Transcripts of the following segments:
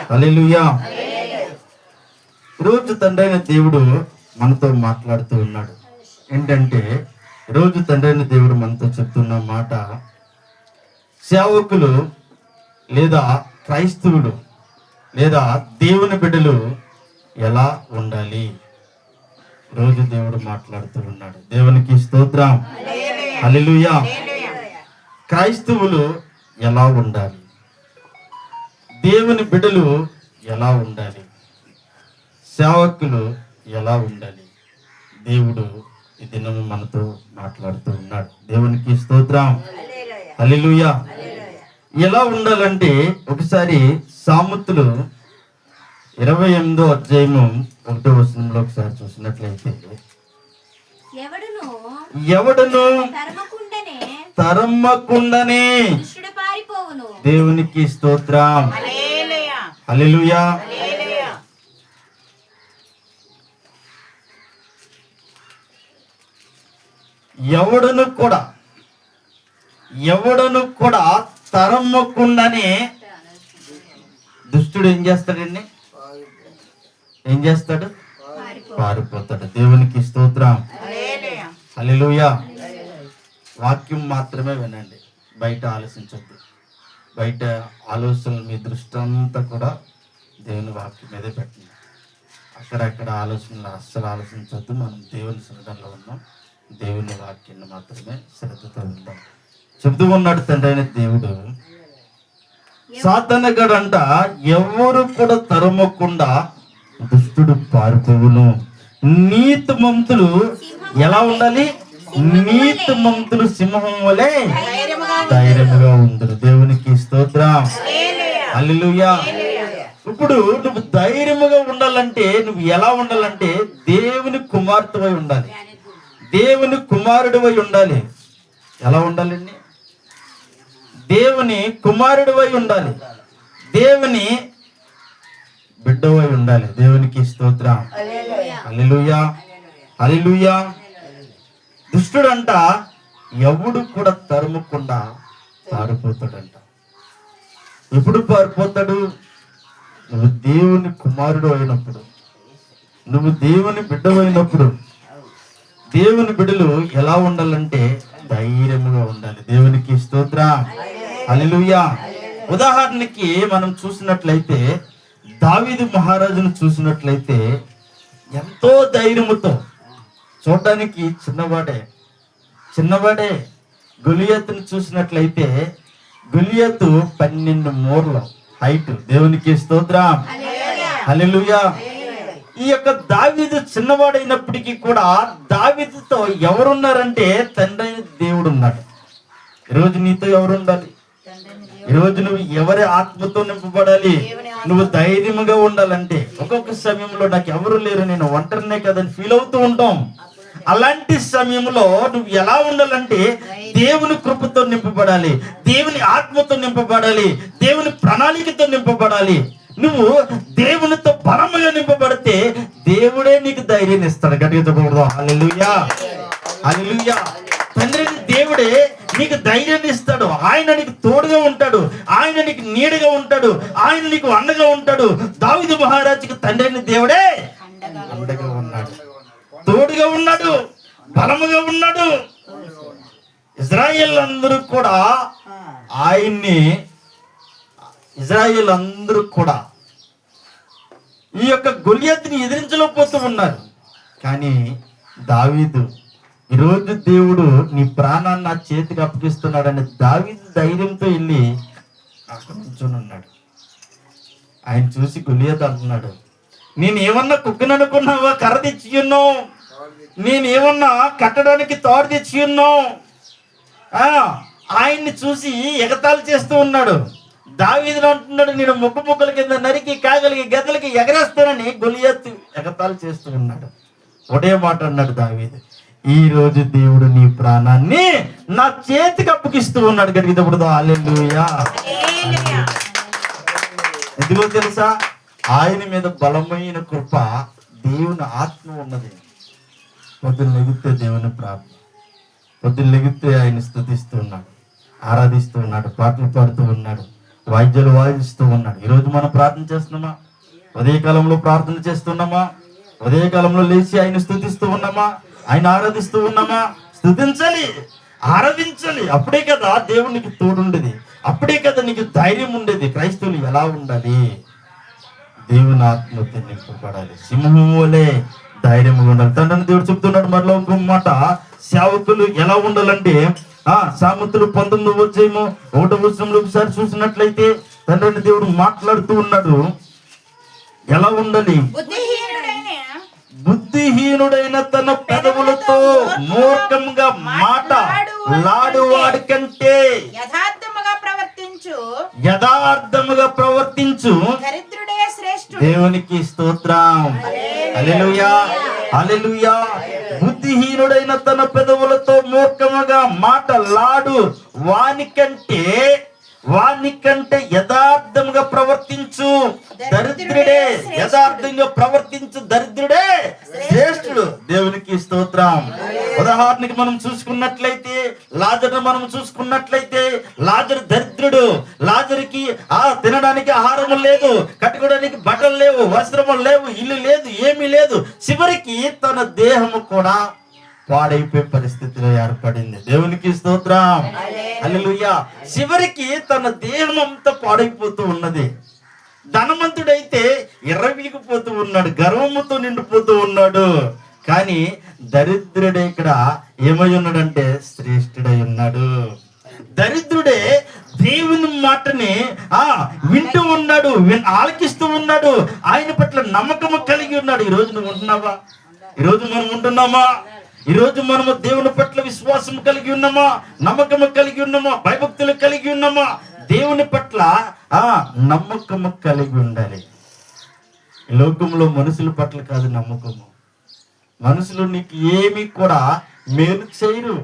హల్లెలూయా. ఈరోజు తండ్రి అయిన దేవుడు మనతో మాట్లాడుతూ ఉన్నాడు. ఏంటంటే ఈరోజు తండ్రి అయిన దేవుడు మనతో చెప్తున్న మాట, సేవకులు లేదా క్రైస్తవులు లేదా దేవుని బిడ్డలు ఎలా ఉండాలి. రోజు దేవుడు మాట్లాడుతూ ఉన్నాడు. దేవునికి స్తోత్రం. హల్లెలూయా. క్రైస్తవులు ఎలా ఉండాలి, దేవుని బిడ్డలు ఎలా ఉండాలి, సేవకులు ఎలా ఉండాలి, దేవుడు ఈ దినము మనతో మాట్లాడుతూ ఉన్నాడు. దేవునికి స్తోత్రం. హల్లెలూయా. ఎలా ఉండాలంటే ఒకసారి సామెతలు 28వ అధ్యాయము 1వ వచనంలో ఒకసారి చూసినట్లయితే, ఎవడును తరమకుండనే దేవునికి స్తోత్రం. హల్లెలూయా. ఎవడును కూడా తరమకుండానే దుష్టుడు ఏం చేస్తాడండి? ఏం చేస్తాడు? పారిపోతాడు. దేవునికి స్తోత్రం. హల్లెలూయా. వాక్యం మాత్రమే వినండి, బయట ఆలోచించొద్దు. బయట ఆలోచనలు మీ దృష్టి అంతా కూడా దేవుని వాక్యం మీదే పెట్టండి. అక్కడక్కడ ఆలోచనలు అస్సలు ఆలోచించొద్దు. మనం దేవుని సన్నిధిలో ఉన్నాం, దేవుని వాక్యాన్ని మాత్రమే శ్రద్ధతో ఉందాం. చెబుతూ ఉన్నాడు తండ్రి అయిన దేవుడు, సాతానుగాడంట ఎవరు కూడా తరమకుండా దుష్టుడు పారిపోవును. నీతిమంతులు ఎలా ఉండాలి? నీతిమంతులు సింహం వలె ధైర్యముగా ఉందరు. దేవునికి స్తోత్రం. హల్లెలూయా. ఇప్పుడు నువ్వు ధైర్యముగా ఉండాలంటే నువ్వు ఎలా ఉండాలంటే దేవుని కుమార్తెవై ఉండాలి, దేవుని కుమారుడివై ఉండాలి. ఎలా ఉండాలండి? దేవుని కుమారుడివై ఉండాలి, దేవుని బిడ్డవై ఉండాలి. దేవునికి స్తోత్రం. హల్లెలూయా. హల్లెలూయా. దుష్టుడంట ఎవడు కూడా తరుముకుండా పారిపోతాడంట. ఎప్పుడు పారిపోతాడు? నువ్వు దేవుని కుమారుడు అయినప్పుడు, నువ్వు దేవుని బిడ్డవైనప్పుడు. దేవుని బిడ్డలు ఎలా ఉండాలంటే ధైర్యముగా ఉండాలి. దేవునికి స్తోత్రం. హల్లెలూయా. ఉదాహరణకి మనం చూసినట్లయితే దావీదు మహారాజును చూసినట్లయితే ఎంతో ధైర్యముతో, చూడటానికి చిన్నవాడే గొలియాతును చూసినట్లయితే గొలియాతు 12 మూరలు హైట్. దేవునికి స్తోత్రం. హల్లెలూయా. ఈ యొక్క దావీదు చిన్నవాడైనప్పటికీ కూడా దావీదుతో ఎవరున్నారంటే తండ్రి దేవుడు ఉన్నాడు. ఈరోజు నీతో ఎవరు ఉండాలి? ఈరోజు నువ్వు ఎవరి ఆత్మతో నింపబడాలి? నువ్వు ధైర్యంగా ఉండాలంటే ఒక్కొక్క సమయంలో నాకు ఎవరు లేరు, నేను ఒంటరినే కదని ఫీల్ అవుతూ ఉంటాం. అలాంటి సమయంలో నువ్వు ఎలా ఉండాలంటే దేవుని కృపతో నింపబడాలి, దేవుని ఆత్మతో నింపబడాలి, దేవుని ప్రణాళికతో నింపబడాలి. నువ్వు దేవునితో బలముగా నింపబడితే దేవుడే నీకు ధైర్యాన్ని ఇస్తాడు. గట్టిగా చెప్పకూడదు? హల్లెలూయా. హల్లెలూయా. తండ్రి దేవుడే నీకు ధైర్యాన్ని ఇస్తాడు. ఆయన నీకు తోడుగా ఉంటాడు, ఆయన నీకు నీడగా ఉంటాడు, ఆయన నీకు అండగా ఉంటాడు. దావీదు మహారాజుకి తండ్రి దేవుడే అండగా ఉన్నాడు, తోడుగా ఉన్నాడు, బలముగా ఉన్నాడు. ఇజ్రాయేల్ అందరూ కూడా ఈ యొక్క గొలియాతుని ఎదిరించలేకపోతూ ఉన్నారు. కానీ దావీదు, ఈరోజు దేవుడు నీ ప్రాణాన్ని నా చేతికి అప్పగిస్తున్నాడని దావీదు ధైర్యంతో వెళ్ళి అక్కడ నుంచొని ఉన్నాడు. ఆయన చూసి గొలియాతు అంటున్నాడు, నేను ఏమన్నా కుక్కను అనుకున్నావా? కర్ర తెచ్చి ఉన్నావు. నేను ఏమన్నా కట్టడానికి తాడు తెచ్చి ఉన్నావు. ఆయన్ని చూసి ఎగతాళి చేస్తూ ఉన్నాడు. దావీదు అంటున్నాడు, నేను ముక్కల కింద నరికి కాగలిగి గద్దలకి ఎగరేస్తానని గొలియాతు ఎగతాళి చేస్తూ ఉన్నాడు. ఒకటే మాట అన్నాడు దావీదు, ఈ రోజు దేవుడు నీ ప్రాణాన్ని నా చేతికి అప్పగిస్తూ ఉన్నాడు. గడిగినప్పుడు హల్లెలూయా. ఎందుకో తెలుసా? ఆయన మీద బలమైన కృప, దేవుని ఆత్మ ఉన్నది. పొద్దున్న లెగితే దేవుని ప్రార్థన, పొద్దున్న లెగితే ఆయన స్తుతిస్తూ ఉన్నాడు, ఆరాధిస్తూ ఉన్నాడు, పాటలు పాడుతూ ఉన్నాడు. వాయిద్యాలు వాయిస్తూ ఉన్నాడు. ఈరోజు మనం ప్రార్థన చేస్తున్నామా? ఉదయకాలంలో ప్రార్థన చేస్తున్నామా? ఉదయకాలంలో లేచి ఆయన స్తుతిస్తూ ఉన్నామా? ఆయన ఆరాధిస్తూ ఉన్నామా? స్తుతించాలి, ఆరాధించాలి. అప్పుడే కదా దేవునికి తోడుండేది, అప్పుడే కదా నీకు ధైర్యం ఉండేది. క్రైస్తవులు ఎలా ఉండాలి? దేవుని ఆత్మతో నింపబడాలి, సింహం వలె ధైర్యంగా ఉండాలి. తండ్రిని దేవుడు చెప్తున్నాడు మరలో ఇంకో మాట, సేవకులు ఎలా ఉండాలంటే సామెతలు 19వ అధ్యాయము 1వ వచనంలో ఒకసారి చూసినట్లయితే తండ్రిని దేవుడు మాట్లాడుతూ ఉన్నాడు. ఎలా ఉండాలి? బుద్ధిహీనుడైన తన పెదవులతో మూర్ఖంగా మాట్లాడువాడి కంటే యథార్థముగా ప్రవర్తించు దేవునికి స్తోత్రం. హల్లెలూయా, హల్లెలూయా. బుద్ధిహీనుడైన తన పెదవులతో మూర్ఖముగా మాటలాడు వానికంటే యథార్థంగా ప్రవర్తించు దరిద్రుడే, యథార్థంగా ప్రవర్తించు దరిద్రుడే శ్రేష్ఠుడు. దేవునికి స్తోత్రం. ఉదాహరణకి మనం చూసుకున్నట్లయితే లాజరును మనం చూసుకున్నట్లయితే లాజరు దరిద్రుడు. లాజరుకి తినడానికి ఆహారం లేదు, కట్టుకోవడానికి బట్టలు లేవు, వస్త్రములు లేవు, ఇల్లు లేదు, ఏమీ లేదు. చివరికి తన దేహము కూడా పాడైపోయే పరిస్థితిలో ఏర్పడింది. దేవునికి స్తోత్రం. హల్లెలూయా. చివరికి తన దేహం అంతా పాడైపోతూ ఉన్నది. ధనవంతుడైతే ఎర్రవీగిపోతూ ఉన్నాడు, గర్వముతో నిండిపోతూ ఉన్నాడు. కానీ దరిద్రుడే ఇక్కడ ఏమై ఉన్నాడంటే శ్రేష్ఠుడై ఉన్నాడు. దరిద్రుడే దేవుని మాటని వింటూ ఉన్నాడు, ఆలకిస్తూ ఉన్నాడు, ఆయన పట్ల నమ్మకము కలిగి ఉన్నాడు. ఈరోజు నువ్వు ఉంటున్నావా? ఈరోజు మనం ఉంటున్నామా? ఈరోజు మనము దేవుని పట్ల విశ్వాసం కలిగి ఉన్నామా? నమ్మకము కలిగి ఉన్నామా? భయభక్తులు కలిగి ఉన్నామా? దేవుని పట్ల నమ్మకము కలిగి ఉండాలి. ఈ లోకంలో మనుషుల పట్ల కాదు నమ్మకము. మనుషులు నీకు ఏమి కూడా మేలు చేయరు.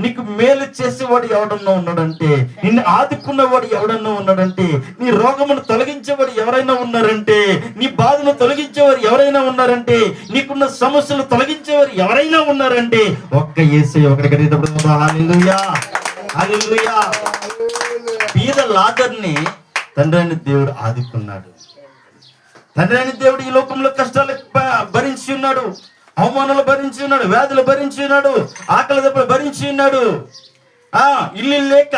నీకు మేలు చేసేవాడు ఎవడన్నా ఉన్నాడంటే, నిన్ను ఆదుకున్నవాడు ఎవడన్నా ఉన్నాడంటే, నీ రోగమును తొలగించేవాడు ఎవరైనా ఉన్నారంటే, నీ బాధను తొలగించేవారు ఎవరైనా ఉన్నారంటే, నీకున్న సమస్యలు తొలగించేవారు ఎవరైనా ఉన్నారంటే ఒక్క యేసయ్య ఒకటి. హల్లెలూయా, హల్లెలూయా. బీద లాజరుని తండ్రి దేవుడు ఆదుకున్నాడు. తండ్రి దేవుడు ఈ లోకంలో కష్టాలు భరించి ఉన్నాడు, అవమానాలు భరించి ఉన్నాడు, వ్యాధులు భరించి ఉన్నాడు, ఆకలి దెబ్బలు భరించి ఉన్నాడు, ఇల్లు లేక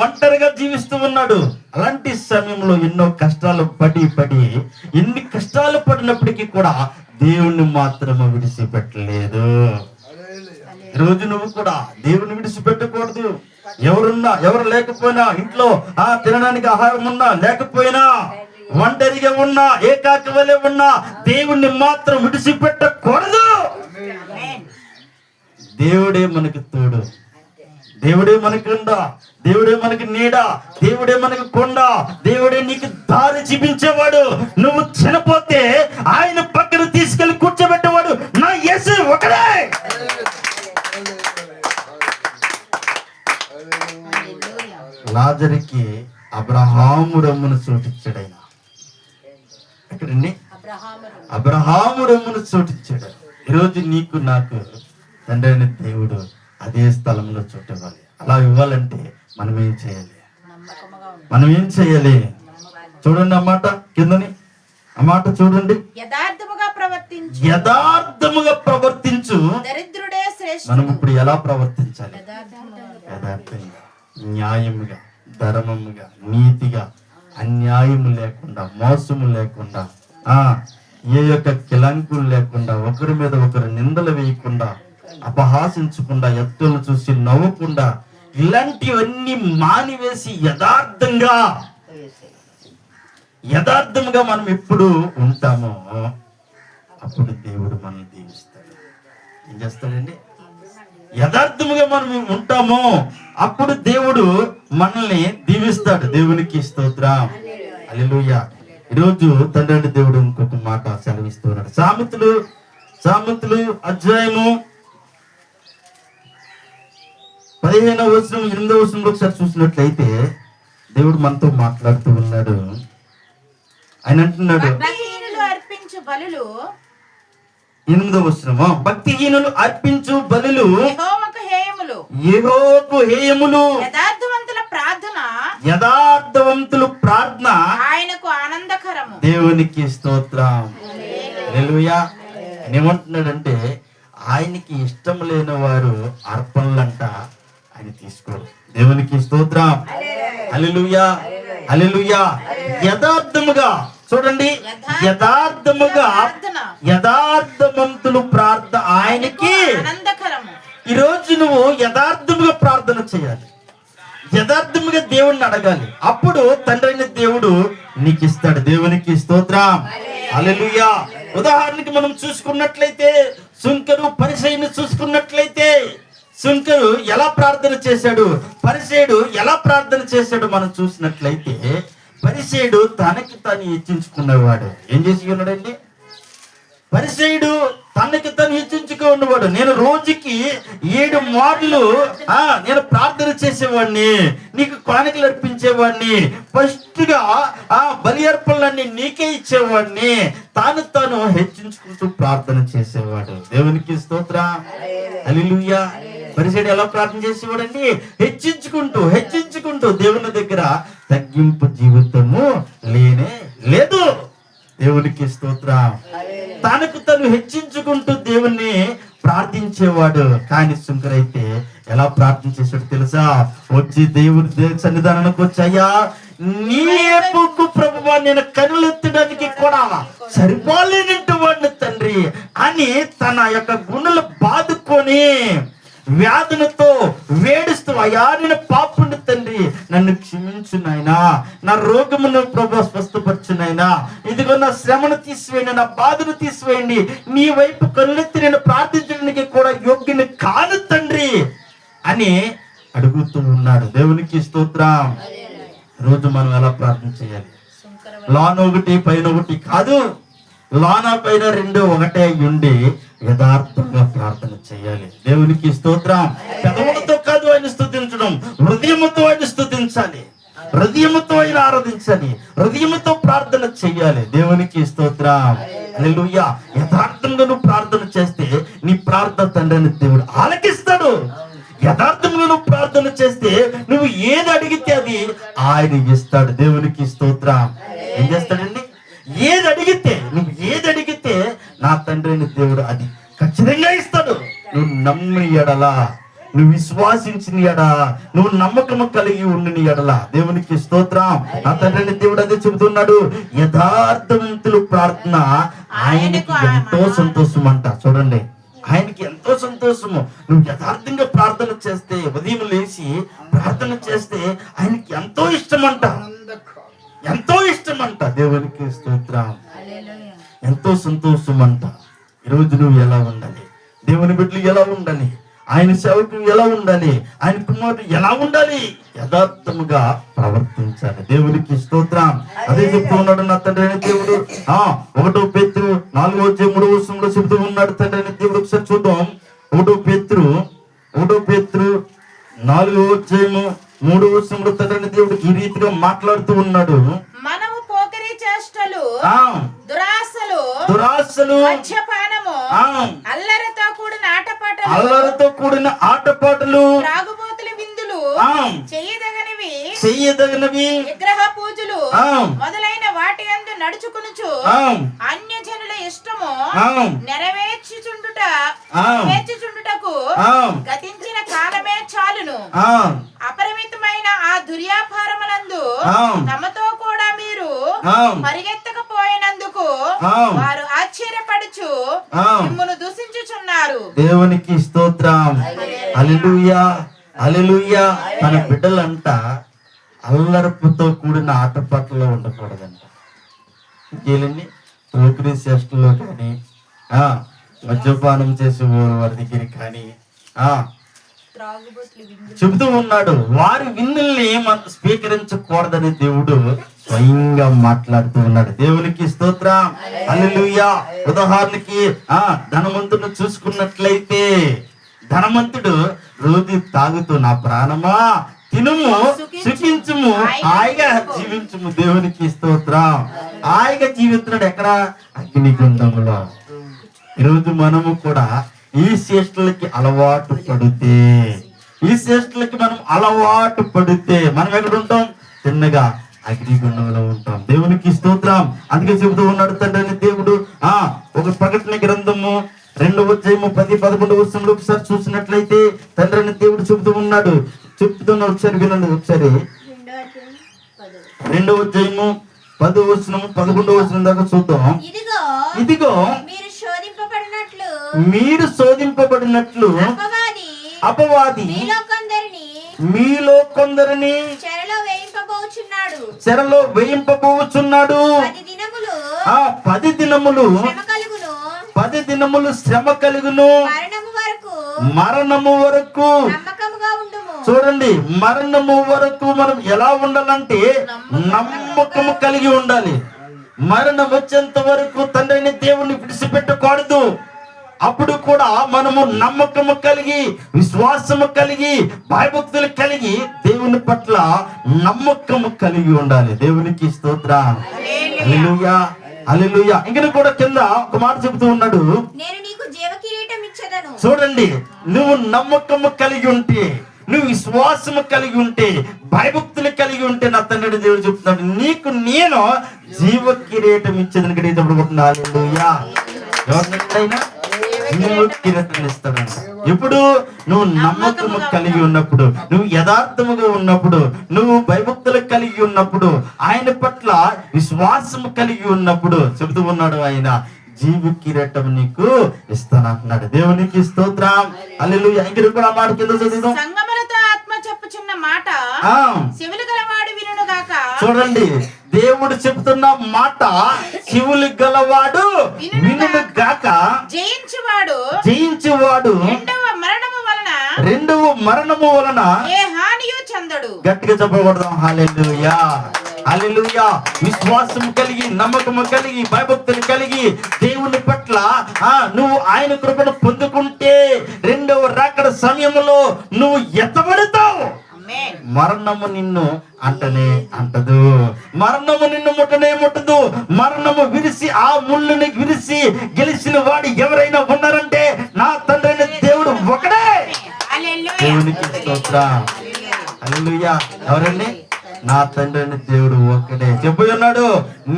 ఒంటరిగా జీవిస్తూ ఉన్నాడు. అలాంటి సమయంలో ఎన్నో కష్టాలు పడి ఎన్ని కష్టాలు పడినప్పటికీ కూడా దేవుణ్ణి మాత్రమే విడిచిపెట్టలేదు. ఈరోజు నువ్వు కూడా దేవుని విడిచిపెట్టకూడదు. ఎవరు లేకపోయినా, ఇంట్లో తినడానికి ఆహారం ఉన్నా లేకపోయినా, ఒంటరిగా ఉన్నా, ఏకాకి వలె ఉన్నా, దేవుణ్ణి మాత్రం విడిచిపెట్టకూడదు. దేవుడే మనకి తోడు, దేవుడే మనకి ఉండ, దేవుడే మనకి నీడ, దేవుడే మనకి కొండ, దేవుడే నీకు దారి చూపించేవాడు. నువ్వు చనిపోతే ఆయన పక్కన తీసుకెళ్లి కూర్చోబెట్టేవాడు నా యేసు ఒకడే. లాజరుకి అబ్రహాము రొమ్మును చోటిచ్చాడు. ఆయన ఎక్కడండి? అబ్రహాము రొమ్మును చోటిచ్చాడు. ఈరోజు నీకు నాకు తండ్రి అయిన దేవుడు అదే స్థలంలో చోటు ఇవ్వాలి. అలా ఇవ్వాలంటే మనం ఏం చేయాలి? చూడండి ఆ మాట కిందని, ఆ మాట చూడండి. యథార్థముగా ప్రవర్తించు దరిద్రుడే శ్రేష్ఠుడు. మనం ఇప్పుడు ఎలా ప్రవర్తించాలి? యథార్థంగా, న్యాయముగా, ధర్మముగా, నీతిగా, అన్యాయము లేకుండా, మోసము లేకుండా, ఏ యొక్క కిలంకులు లేకుండా, ఒకరి మీద ఒకరు నిందలు వేయకుండా, అపహాసించకుండా, ఎత్తులను చూసి నవ్వకుండా, ఇలాంటివన్నీ మానివేసి యథార్థంగా మనం ఎప్పుడు ఉంటామో అప్పుడు దేవుడు మనల్ని దీవిస్తాడు. ఏం చేస్తాడండి? యథార్థముగా మనం ఉంటామో అప్పుడు దేవుడు మనల్ని దీవిస్తాడు. దేవునికి స్తోత్రం. హల్లెలూయా. ఈరోజు తండ్రి దేవుడు ఇంకొక మాట సెలవిస్తున్నాడు. సామెతలు అధ్యాయము 15వ వచనం 8వ వచనంలో ఒకసారి చూసినట్లయితే దేవుడు మనతో మాట్లాడుతూ ఉన్నాడు. ఆయన అంటున్నాడు, 8వ వచనము, భక్తిహీనులు అర్పించు బలులు యెహోవాకు యథార్థవంతుల ప్రార్థన ఆయనకు ఆనందకరము. దేవునికి స్తోత్రం. హల్లెలూయా. ఏమంటున్నాడంటే ఆయనకి ఇష్టం లేని వారు అర్పణలంట ఆయన తీసుకోడు. దేవునికి స్తోత్రం. హల్లెలూయా, హల్లెలూయా. యథార్థముగా చూడండి, యథార్థవంతులు ప్రార్థన ఆయనకి ఆనందకరము. ఈరోజు నువ్వు యథార్థముగా ప్రార్థన చేయాలి, యథార్థముగా దేవుణ్ణి అడగాలి. అప్పుడు తండ్రి దేవుడు నీకు ఇస్తాడు. దేవునికి స్తోత్రం. హల్లెలూయా. ఉదాహరణకి మనం చూసుకున్నట్లయితే సుంకరు పరిసయ్యుని చూసుకున్నట్లయితే సుంకరు ఎలా ప్రార్థన చేశాడు, పరిసయ్యుడు ఎలా ప్రార్థన చేశాడు మనం చూసినట్లయితే పరిసయ్యుడు తనకి తాను హెచ్చించుకునేవాడు. ఏం చేసి ఉన్నాడండి? పరిసయ్యుడు తనకి తను హెచ్చించుకున్నవాడు. నేను రోజుకి 7 మార్లు నేను ప్రార్థన చేసేవాడిని, నీకు కానుకలు అర్పించేవాడిని, ఫస్ట్ గా బలి అర్పణలన్నీ నీకే ఇచ్చేవాడిని. తాను హెచ్చించుకుంటూ ప్రార్థన చేసేవాడు. దేవునికి స్తోత్రం. హల్లెలూయా. పరిసయ్యుడు ఎలా ప్రార్థన చేసేవాడండి? హెచ్చించుకుంటూ దేవుని దగ్గర తగ్గింపు జీవితము లేనే లేదు. దేవునికి స్తోత్రం. తనకు తను హెచ్చించుకుంటూ దేవుణ్ణి ప్రార్థించేవాడు. కానీ సుంకరైతే ఎలా ప్రార్థన చేశాడు తెలుసా? వచ్చి దేవుడి సన్నిధానానికి వచ్చాయా, నీ వైపుకు ప్రభువా నేను కనులెత్తడానికి కూడా సరిపోలేనంటు వాడిని తండ్రి అని తన యొక్క గుండెలు బాదుకొని వ్యాధులతో వేడుస్తూ, అయ్యా నేను పాపుని తండ్రి, నన్ను క్షమించు నాయనా, నా రోగమును ప్రభు స్వస్థపరచు నాయనా, ఇదిగో నా శ్రమను తీసివేయండి, నా బాధను తీసివేయండి, నీ వైపు కళ్ళెత్తి నేను ప్రార్థించడానికి కూడా యోగ్యుని కాను తండ్రి అని అడుగుతూ ఉన్నాడు. దేవునికి స్తోత్రం. రోజు మనం ఎలా ప్రార్థన చేయాలి? లోన ఒకటి పైన ఒకటి కాదు, లోన పైన 2 ఒకటే ఉండి యథార్థంగా ప్రార్థన చేయాలి. దేవునికి స్తోత్రం. పెదవులతో కాదు ఆయన స్తుతించడం, హృదయముతో ఆయన స్తుతించాలి, హృదయముతో ఆయన ఆరాధించాలి, హృదయముతో ప్రార్థన చేయాలి. దేవునికి స్తోత్రం. హల్లెలూయా. యథార్థంగా నువ్వు ప్రార్థన చేస్తే నీ ప్రార్థన తండ్రిని దేవుడు ఆలకిస్తాడు. యథార్థంగా నువ్వు ప్రార్థన చేస్తే నువ్వు ఏది అడిగితే అది ఆయన ఇస్తాడు. దేవునికి స్తోత్రం. ఏం చేస్తాడండి? నువ్వు ఏది అడిగితే నా తండ్రిని దేవుడు అది ఖచ్చితంగా ఇస్తాడు. నువ్వు నమ్మిన ఎడలా, నువ్వు విశ్వాసించిన ఎడ, నువ్వు నమ్మకము కలిగి ఉండిన ఎడలా. దేవునికి స్తోత్రం. నా తండ్రిని దేవుడు అదే చెబుతున్నాడు. యథార్థవంతులు ప్రార్థన ఆయనకి ఎంతో సంతోషం అంట. చూడండి, ఆయనకి ఎంతో సంతోషము. నువ్వు యథార్థంగా ప్రార్థన చేస్తే, ఉదయం లేచి ప్రార్థన చేస్తే ఆయనకి ఎంతో ఇష్టమంట, ఎంతో ఇష్టమంట. దేవునికి స్తోత్రం. ఎంతో సంతోషం అంట. ఈరోజు నువ్వు ఎలా ఉండాలి? దేవుని బిడ్డలు ఎలా ఉండాలి? ఆయన సేవకులు ఎలా ఉండాలి? ఆయన కుమారుడు ఎలా ఉండాలి? యథార్థముగా ప్రవర్తించాలి. దేవునికి స్తోత్రం. అదే చెప్తూ ఉన్నాడు నా తండ్రి అయిన దేవుడు. 1 పేతురు 4:3 చెబుతూ ఉన్నాడు తండ్రి అయిన దేవుడు. ఒకసారి చూద్దాం. 1 పేతురు 4:3 తండ్రి అయిన దేవుడు ఈ రీతిగా మాట్లాడుతూ ఉన్నాడు. మనము పోకిరీ చేష్టలు, దురాశలు, మద్యపానము, అల్లరితో కూడిన ఆటపాటలు, త్రాగుబోతుల విందులు, చెయ్యదగినవి విగ్రహ పూజలు మొదలైన వాటి యందు నడుచుకొనుచు అన్యజనుల ఇష్టము నెరవేర్చుచుండుటకు గతించిన కాలమే చాలును. అపరిమితమైన ఆ దుర్యాపారములందు తమతో కూడా మీరు పరిగెత్తకపోయినందుకు వారు ఆశ్చర్యపడుచు మిమ్మును దూషించుచున్నారు. దేవునికి స్తోత్రం. హల్లెలూయా, హల్లెలూయా. తన బిడ్డలంట అల్లరపుతో కూడిన ఆటపాటలో ఉండకూడదంట. ఇంకేలండి, పోకిరీ చేష్టలో కానీ, మద్యపానం చేసే వారి దగ్గర కానీ చెబుతూ ఉన్నాడు. వారి విందుల్ని మనం స్వీకరించకూడదని దేవుడు స్వయంగా మాట్లాడుతూ ఉన్నాడు. దేవునికి స్తోత్రం. హల్లెలూయా. ఉదాహరణకి ధనవంతుడు చూసుకున్నట్లయితే, ధనవంతుడు రోజు తాగుతూ నా ప్రాణమా తినుము, సుఖించుము, హాయిగా జీవించుము. దేవునికి స్తోత్రం. హాయిగా జీవిస్తున్నాడు ఎక్కడ? అగ్నిగుండంలో. ఈరోజు మనము కూడా ఈ చేష్టలకి అలవాటు పడితే, ఈ చేష్టలకి మనం అలవాటు పడితే మనం ఎక్కడ ఉంటాం? తిన్నగా అగ్నిగుండంలో ఉంటాం. దేవునికి స్తోత్రం. అందుకే చెబుతూ ఉన్నాడు తండ్రి దేవుడు. ఒక ప్రకటన గ్రంథము 2వ అధ్యాయము 10-11 వచనంలో ఒకసారి చూసినట్లయితే తండ్రి దేవుడు చెబుతూ ఉన్నాడు. ఒకసారి వినండి. ఒకసారి 2వ అధ్యాయము 10వ వచనము 11వ వచనం దాకా చూద్దాం. ఇదిగో మీరు శోధింపబడినట్లు అపవాది మీలో కొందరిని చెరలో వేయింపబోచున్నాడు. 10 దినములు శ్రమ కలుగును, మరణము వరకు. చూడండి, మరణము వరకు మనం ఎలా ఉండాలంటే నమ్మకము కలిగి ఉండాలి. మరణం వచ్చేంత వరకు తండ్రిని దేవుణ్ణి విడిచిపెట్టకూడదు. అప్పుడు కూడా మనము నమ్మకము కలిగి, విశ్వాసము కలిగి, భయభక్తులు కలిగి దేవుని పట్ల నమ్మకము కలిగి ఉండాలి. దేవునికి స్తోత్రం. హల్లెలూయా, హల్లెలూయా. ఇంకా కూడా కింద ఒక మాట చెబుతూ ఉన్నాడు. చూడండి, నువ్వు నమ్మకము కలిగి ఉంటే, నువ్వు విశ్వాసము కలిగి ఉంటే, భయభక్తులు కలిగి ఉంటే, నా తండ్రి దేవుడు చెప్తున్నాడు, నీకు నేను జీవ కిరీటం ఇచ్చేదని కిరీటం. హల్లెలూయా. ఎవరినైనా జీవ కిరీటం ఇస్తాడంట. ఇప్పుడు నువ్వు నమ్మకము కలిగి ఉన్నప్పుడు, నువ్వు యథార్థముగా ఉన్నప్పుడు, నువ్వు భయభక్తులు కలిగి ఉన్నప్పుడు, ఆయన పట్ల విశ్వాసము కలిగి ఉన్నప్పుడు చెబుతూ ఉన్నాడు, ఆయన జీవ కిరీటం నీకు ఇస్తానంటున్నాడు. దేవునికి స్తోత్రం. హల్లెలూయా. ఇంకా కూడా మాట కింద చదువుదాం. సంగములతో ఆత్మ చెప్పుచున్న మాట చెవులు గలవాడు వినును గాక. చూడండి, దేవుడు చెప్తున్న మాట చెవులు గలవాడు వినును గాక. జయించువాడు రెండవ మరణము వలన ఏ హానియు చెందడు. గట్టిగా చెప్పకూడదాం. హల్లెలూయా, హల్లెలూయా. విశ్వాసం కలిగి, నమ్మకము కలిగి, భయభక్తులు కలిగి దేవుని పట్ల నువ్వు ఆయన కృపను పొందుకుంటే రెండవ రాకడ సమయంలో నువ్వు ఎత్తబడతావు. మరణము నిన్ను అంటనే అంటదు, మరణము నిన్ను ముట్టనే ముట్టదు. మరణము విరిసి, ఆ ముళ్ళుని విరిసి గెలిచిన వాడు ఎవరైనా ఉన్నారంటే నా తండ్రి దేవుడు ఒకడే. దేవునికి స్తోత్రం. హల్లెలూయా. ఎవరండి? నా తండ్రి దేవుడు ఒక్కడే. చెప్పి ఉన్నాడు,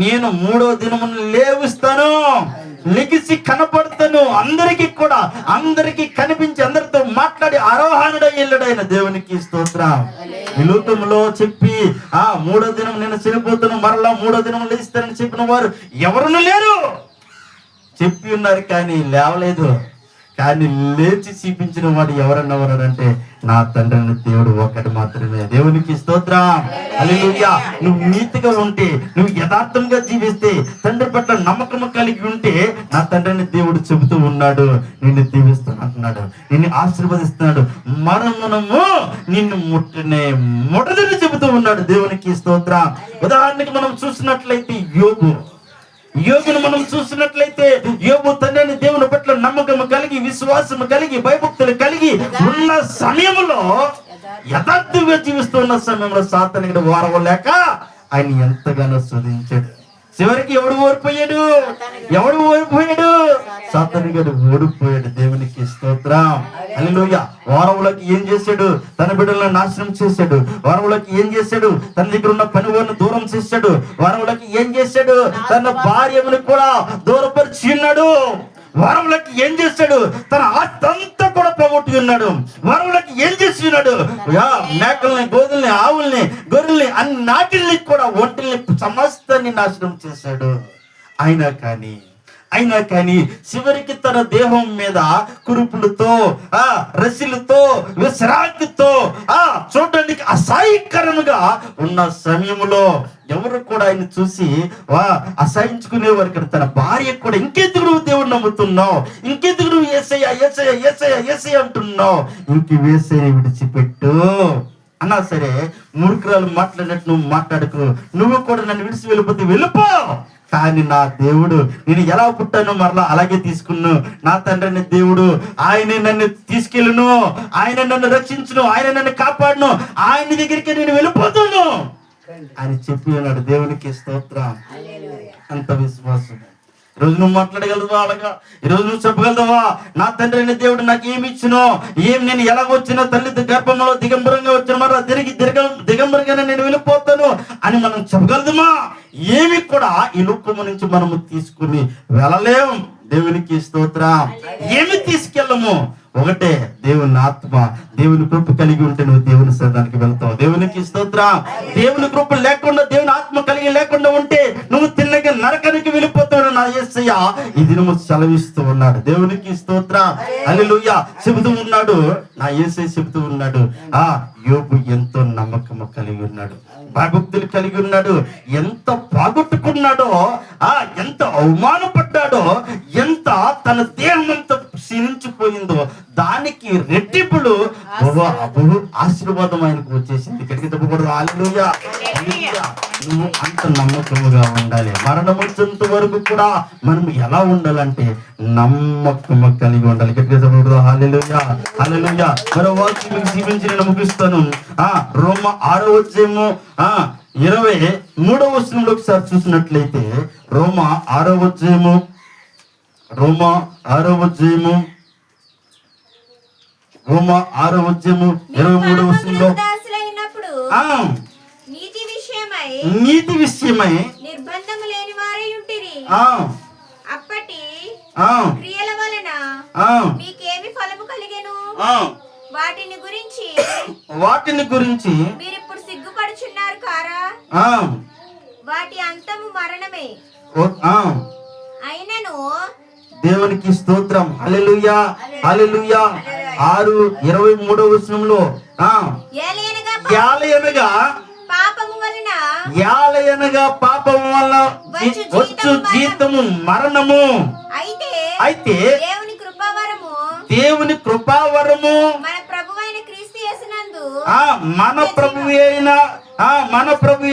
నేను 3వ దినమును లేవిస్తాను, లెగిసి కనపడతాను. అందరికీ కూడా, అందరికీ కనిపించి అందరితో మాట్లాడి ఆరోహణుడై వెళ్ళాడైన. దేవునికి స్తోత్రం. ఈ లోకంలో చెప్పి 3వ దినం నేను చనిపోతాను, మరలా 3వ దినం లేస్తానని చెప్పిన వారు ఎవరును లేరు. చెప్పి ఉన్నారు కానీ లేవలేదు. కానీ లేచి చూపించిన వాడు ఎవరన్నా ఉన్నాడంటే నా తండ్రిని దేవుడు ఒకటి మాత్రమే. దేవునికి స్తోత్రం. హల్లెలూయా. నువ్వు నీతిగా ఉంటే, నువ్వు యథార్థంగా జీవిస్తే, తండ్రి పట్ల నమ్మకం కలిగి ఉంటే నా తండ్రిని దేవుడు చెబుతూ ఉన్నాడు, నిన్ను దీవిస్తాను అంటున్నాడు, నిన్ను ఆశీర్వదిస్తున్నాడు, మరణము నిన్ను ముట్టదని చెబుతూ ఉన్నాడు. దేవునికి స్తోత్రం. ఉదాహరణకి మనం చూసినట్లయితే యోగును మనం చూసినట్లయితే, యోగు తండ్రిని దేవుని పట్ల నమ్మకము కలిగి, విశ్వాసము కలిగి, భయభక్తులు కలిగి ఉన్న సమయంలో, యథార్థంగా జీవిస్తున్న సమయంలో సాతానుడు వారవలేక ఆయన ఎంతగానో శోధించాడు. చివరికి ఎవడు ఓడిపోయాడు? సాతానుడు ఓడిపోయాడు. దేవునికి స్తోత్రం. హల్లెలూయా. వారవులకి ఏం చేశాడు? తన బిడ్డలను నాశనం చేశాడు. వారవులకి ఏం చేశాడు? తన దగ్గర ఉన్న పని వారిని దూరం చేశాడు. వారవులకి ఏం చేశాడు? తన భార్యను కూడా దూరపరిచి ఉన్నాడు. వారవులకి ఏం చేశాడు? తన ఆస్తి అంతా కూడా పోగొట్టి ఉన్నాడు. వారవులకి ఏం చేసి ఉన్నాడు? మేకల్ని, గోధుల్ని, ఆవుల్ని, గొర్రెల్ని, అన్నిటిని కూడా, ఒంటిని, సమస్తాన్ని నాశనం చేశాడు. అయినా కానీ చివరికి తన దేహం మీద కురుపులతో, రసిలతో, విశ్రాంతితో చూడడానికి అసహ్యకరంగా ఉన్న సమయంలో ఎవరు కూడా ఆయన చూసి అసహించుకునేవారు కదా. తన భార్య కూడా, ఇంకెందుకు నువ్వు దేవుడు నమ్ముతున్నావు, ఇంకెందుకు నువ్వు యేసయ్య అంటున్నావు, ఇంక యేసయ్యని విడిచిపెట్టు అన్నా సరే, మూర్ఖురాలు మాట్లాడినట్టు నువ్వు మాట్లాడకు, నువ్వు కూడా నన్ను విడిచి వెళ్ళిపో. కానీ నా దేవుడు నేను ఎలా పుట్టానో మరలా అలాగే తీసుకున్నాను. నా తండ్రిని దేవుడు ఆయనే నన్ను తీసుకెళ్ళును, ఆయన నన్ను రక్షించును, ఆయన నన్ను కాపాడును, ఆయన దగ్గరికి నేను వెళ్ళిపోతాను అని చెప్పి ఉన్నాడు. దేవునికి స్తోత్రం. అంత విశ్వాసం. ఈరోజు నువ్వు మాట్లాడగలవా అలాగా? ఈరోజు నువ్వు చెప్పగలవా, నా తండ్రి అయిన దేవుడు నాకు ఏమి ఇచ్చినో, నేను ఎలాగొచ్చినా తల్లి గర్భంలో దిగంబరంగా వచ్చిన మరి తిరిగి దిగంబరంగానే నేను వెళ్ళిపోతాను అని మనం చెప్పగలదుమా? ఏమి కూడా ఈ లోకము నుంచి మనము తీసుకుని వెళ్ళలేం. దేవునికి స్తోత్రం. ఏమి తీసుకెళ్ళము? ఒకటే, దేవుని ఆత్మ, దేవుని కృప కలిగి ఉంటే నువ్వు దేవుని సన్నిధానికి వెళ్తావు. దేవునికి స్తోత్రం. దేవుని కృప లేకుండా, దేవుని ఆత్మ కలిగి లేకుండా ఉంటే నువ్వు తిన్నగా నరకానికి వెళ్ళిపోతావు. నా యేసయ్య ఈ దినము సెలవిస్తూ ఉన్నాడు. దేవునికి స్తోత్రం. హల్లెలూయా. చెబుతూ ఉన్నాడు, నా యేసయ్య చెబుతూ ఉన్నాడు, యోబు ఎంతో నమ్మకము కలిగి ఉన్నాడు, భయభక్తులు కలిగి ఉన్నాడు. ఎంత పోగొట్టుకున్నాడో, ఎంత అవమానపడ్డాడో, ఎంత తన దేహం అంతా క్షీణించిపోయిందో దానికి రెట్టింపులు బహు ఆశీర్వాదం ఆయనకు వచ్చేసింది. ఇక్కడికి తప్పకూడదు. హల్లెలూయా. నువ్వు అంత నమ్మకముగా ఉండాలి. మరణం వచ్చేంత వరకు కూడా మనం ఎలా ఉండాలంటే నమ్మకము కలిగి ఉండాలి. ఇక్కడికి తప్పకూడదు. హల్లెలూయా. హల్లెలూయా. మరో వాక్యం మీకు చూపించి నేను ముగిస్తాను. రోమా 6వ అధ్యాయము 23వ వచనంలో ఒకసారి చూసినట్లయితే, రోమా 6వ అధ్యాయము 23వ వచనంలో నీతి విషయమై నిర్బంధము లేని వారై ఉంటిరి. అప్పటి క్రియల వలన మీకేమి ఫలము కలిగెను? వాటిని గురించి మీరిప్పుడు సిగ్గుపడుచున్నారు కారా? వాటి అంతము మరణమే. అయినను దేవునికి స్తోత్రం. హల్లెలూయా. హల్లెలూయా. 6:23వ వచనంలో యాలయనగా పాపము వలన వచ్చు జీతము మరణము. అయితే దేవుని కృపావరము మన ప్రభు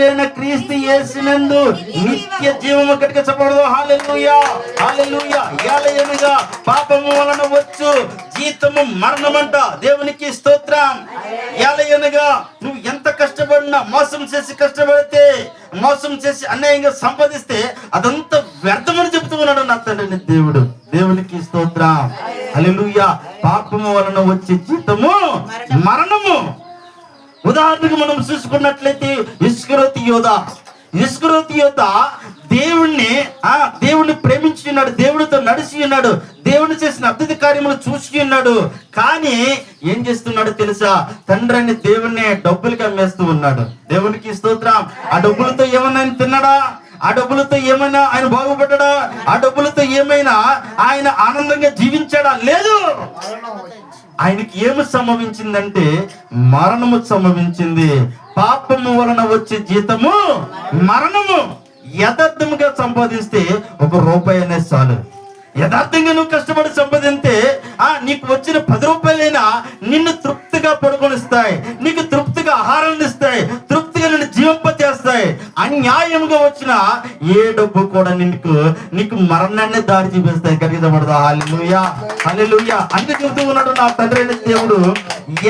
అయిన క్రీస్తు యేసునందు నిత్య జీవము. గట్టిగా చెప్పకూడదు. హల్లెలూయా. హల్లెలూయా. యాలయనగా పాపము వలన వచ్చు జీతము మరణమంట. దేవునికి స్తోత్రం. యాలయనగా నువ్వు ఎంత కష్టపడినా, మోసం చేసి కష్టపడితే, మోసం చేసి అన్యాయంగా సంపాదిస్తే అదంతా వ్యర్థమని చెప్తూ ఉన్నాడు నా తండ్రి దేవుడు. దేవునికి స్తోత్రం. హల్లెలూయా. పాపము వలన వచ్చే జీతము మరణము. ఉదాహరణకు మనం చూసుకున్నట్లయితే ఇస్కరియోతు యోధ దేవుణ్ణి ప్రేమించి ఉన్నాడు, దేవుడితో నడిచి ఉన్నాడు, దేవుని చేసిన అద్భుత కార్యములు చూసి ఉన్నాడు. కానీ ఏం చేస్తున్నాడు తెలుసా? తండ్రి అని దేవుణ్ణి డబ్బులకి అమ్మేస్తూ ఉన్నాడు. దేవునికి స్తోత్రం. ఆ డబ్బులతో ఏమన్నా ఆయన తిన్నాడా? ఆ డబ్బులతో ఏమైనా ఆయన బాగుపడ్డా? ఆ డబ్బులతో ఏమైనా ఆయన ఆనందంగా జీవించాడా? లేదు. ఆయనకి ఏమి సంభవించిందంటే మరణము సంభవించింది. పాపము వలన వచ్చే జీతము మరణము. యథార్థముగా సంపాదిస్తే ₹1 అనేది చాలు. యథార్థంగా నువ్వు కష్టపడి సంపాదిస్తే నీకు వచ్చిన ₹10 నిన్ను తృప్తిగా పడుకొనిస్తాయి, నీకు తృప్తిగా ఆహారాన్ని ఇస్తాయి, తృప్తిగా నిన్ను జీవింపజేస్తాయి. అన్యాయంగా వచ్చిన ఏ డబ్బు కూడా నీకు మరణాన్ని దారి చూపిస్తాయి. కలిగిదపడదా? హల్లెలూయా. హల్లెలూయా. అందుకే చెబుతూ ఉన్నాడు నా తండ్రి అయిన దేవుడు,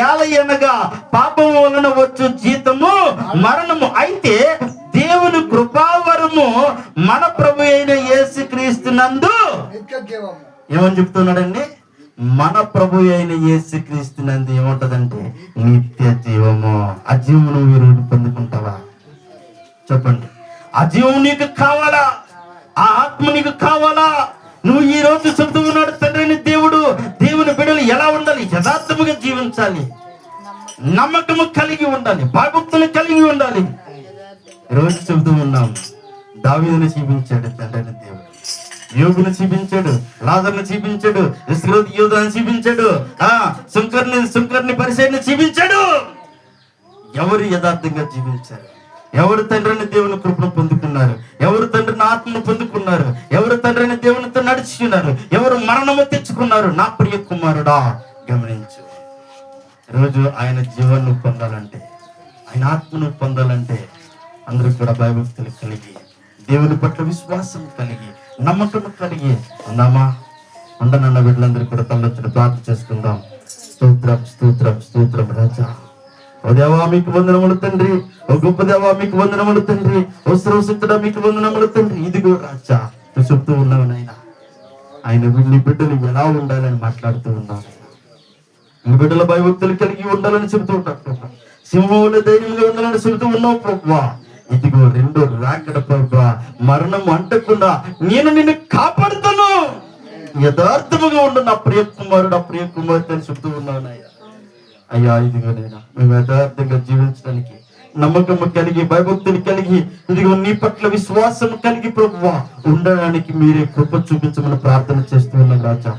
యాలయనగా పాపము వలన వచ్చు జీతము మరణము. అయితే దేవుని కృపావరము మన ప్రభు అయిన యేసుక్రీస్తునందు ఏమని చెప్తున్నాడండి? మన ప్రభు అయిన యేసుక్రీస్తునందు ఏముంటదంటే నిత్య జీవము. ఆ జీవము నువ్వు ఈరోజు పొందుకుంటావా? చెప్పండి. ఆ జీవం నీకు కావాలా? ఆ ఆత్మ నీకు కావాలా? నువ్వు ఈ రోజు చెబుతూ ఉన్నాడు తండ్రి అయిన దేవుడు, దేవుని బిడ్డలు ఎలా ఉండాలి? యథార్థముగా జీవించాలి, నమ్మకము కలిగి ఉండాలి, భయభక్తులు కలిగి ఉండాలి. రోజు చెబుతూ ఉన్నాం. దావీదుని చూపించాడు తండ్రి అయిన దేవుడు, యోబుని చూపించాడు, లాజరుని చూపించాడు, ఇస్కరియోతుని చూపించాడు, సుంకర్ని పరిసయ్యుని చూపించాడు. ఎవరు యథార్థంగా జీవించారు? ఎవరు తండ్రిని దేవుని కృపను పొందుకున్నారు? ఎవరు తండ్రిని ఆత్మను పొందుకున్నారు? ఎవరు తండ్రిని దేవునితో నడుచుకున్నారు? ఎవరు మరణము తెచ్చుకున్నారు? నా ప్రియ కుమారుడా గమనించు. రోజు ఆయన జీవనం పొందాలంటే, ఆయన ఆత్మను పొందాలంటే అందరూ కూడా భయభక్తులు కలిగి, దేవుని పట్ల విశ్వాసం కలిగి, నమ్మకం కలిగి ఉందామా? ఉండనన్న వీళ్ళందరూ కూడా తల్లొచ్చిన ప్రార్థన చేసుకుందాం. స్తోత్రం స్తోత్రం స్తోత్రం రాజా. ఓ దేవా మీకు వందనములు తండ్రి, ఓ గొప్ప దేవా మీకు వందనములు తండ్రి, ఓ సర్వశక్తుడా మీకు వందనములు తండ్రి. ఇదిగో రాజా నువ్వు చెప్తూ ఉన్నావు నాయన. ఆయన నీ బిడ్డలు ఎలా ఉండాలని మాట్లాడుతూ ఉన్నావు. నీ బిడ్డల భయభక్తులు కలిగి ఉండాలని చెబుతూ ఉంటావు ప్రభా. సింహంలో ధైర్యంగా ఉండాలని చెబుతూ ఉన్నావు ప్రభా. ఇదిగో రెండో రాకడ ప్రభా, మరణం అంటకుండా నేను నిన్ను కాపాడుతాను, యథార్థముగా ఉండు నా ప్రియ కుమారుడు, నా ప్రియ కుమార్తె అని చెప్తూ ఉన్నావు నాయన. అయ్యా ఇదిగో నైనా మేము యథార్థంగా జీవించడానికి నమ్మకము కలిగి భయభక్తులు కలిగి ఇదిగో నీ పట్ల విశ్వాసం కలిగి ప్రభువా ఉండడానికి మీరే కృప చూపించమని ప్రార్థన చేస్తూ ఉన్నాం రాజా.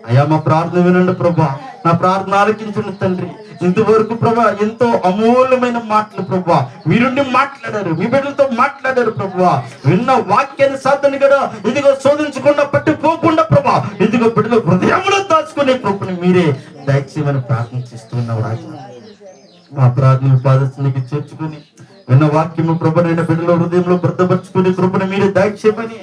అయ్యా మా ప్రార్థన వినండి ప్రభా, నా ప్రార్థన ఆలకించండి తండ్రి. ఇంతవరకు ప్రభా ఎంతో అమూల్యమైన మాటలు ప్రభా మీరుండి మాట్లాడారు, మీ బిడ్డలతో మాట్లాడారు ప్రభా. విన్న వాక్యాన్ని సాధన కూడా ఇదిగో శోధించకుండా పట్టిపోకుండా ప్రభా ఇదిగో బిడ్డలు హృదయంలో దాచుకునే కృపని మీరే దయచేయమని ప్రార్థన చేస్తున్నాం రాజా. మా ప్రార్థన పాదస్తునికి చేర్చుకుని విన్న వాక్యము ప్రభనైన బిడ్డల హృదయంలో భద్రపరుచుకునే కృపను మీరే దయచేయమని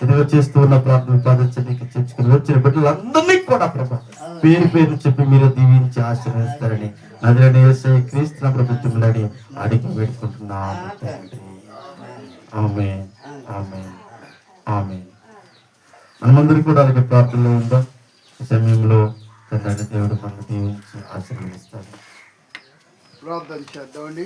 ఇదిగో చేస్తూ ఉన్న ప్రార్థన పాదస్తునికి చేర్చుకుని వచ్చిన బిడ్డలందరినీ కూడా ప్రభా పేరు పేరు చెప్పి మీరే దీవించి ఆశీర్వదిస్తారని నదిలని యేసయ్య క్రీస్తు ప్రభుత్వంలోని అడిగి వేడుకుంటున్నాము తండ్రి. ఆమేన్, ఆమేన్, ఆమేన్. మనమందరూ కూడా అలాగే ప్రార్థనలో ఉందాం. ఈ సమయంలో తండ్రి దేవుడు మనల్ని దీవించి ఆశీర్వదిస్తాడు. ప్రార్థన చేద్దామండి.